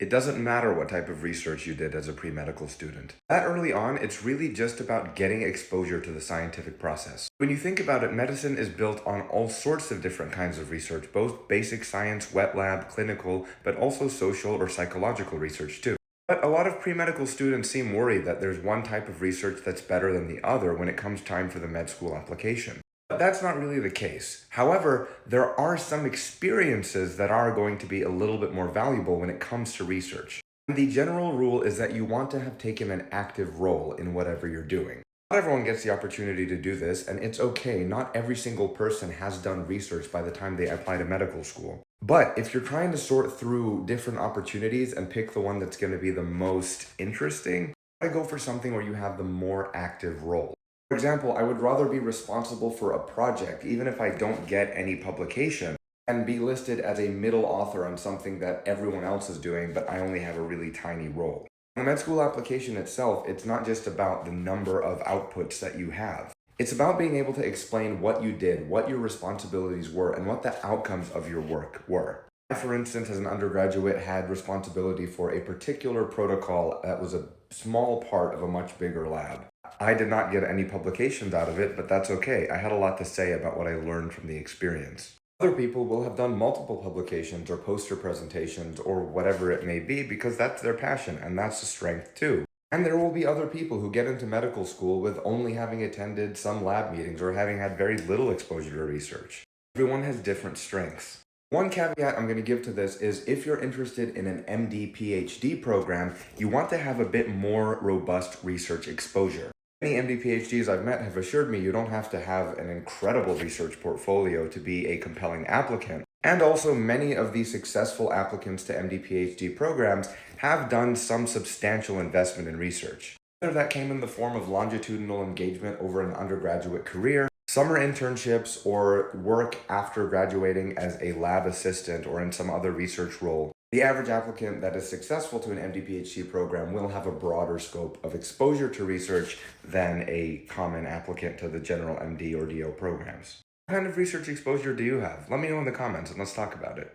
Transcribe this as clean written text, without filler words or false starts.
It doesn't matter what type of research you did as a pre-medical student. That early on, it's really just about getting exposure to the scientific process. When you think about it, medicine is built on all sorts of different kinds of research, both basic science, wet lab, clinical, but also social or psychological research too. But a lot of pre-medical students seem worried that there's one type of research that's better than the other when it comes time for the med school application. But that's not really the case. However, there are some experiences that are going to be a little bit more valuable when it comes to research. And the general rule is that you want to have taken an active role in whatever you're doing. Not everyone gets the opportunity to do this, and it's okay. Not every single person has done research by the time they apply to medical school. But if you're trying to sort through different opportunities and pick the one that's going to be the most interesting, I go for something where you have the more active role. For example, I would rather be responsible for a project, even if I don't get any publication, and be listed as a middle author on something that everyone else is doing, but I only have a really tiny role. The med school application itself, it's not just about the number of outputs that you have. It's about being able to explain what you did, what your responsibilities were, and what the outcomes of your work were. I, for instance, as an undergraduate, had responsibility for a particular protocol that was a small part of a much bigger lab. I did not get any publications out of it, but that's okay. I had a lot to say about what I learned from the experience. Other people will have done multiple publications or poster presentations or whatever it may be because that's their passion and that's a strength too. And there will be other people who get into medical school with only having attended some lab meetings or having had very little exposure to research. Everyone has different strengths. One caveat I'm going to give to this is if you're interested in an MD PhD program, you want to have a bit more robust research exposure. Many MD PhDs I've met have assured me you don't have to have an incredible research portfolio to be a compelling applicant. And also many of the successful applicants to MD PhD programs have done some substantial investment in research. Whether that came in the form of longitudinal engagement over an undergraduate career, summer internships, or work after graduating as a lab assistant or in some other research role, the average applicant that is successful to an MD-PhD program will have a broader scope of exposure to research than a common applicant to the general MD or DO programs. What kind of research exposure do you have? Let me know in the comments and let's talk about it.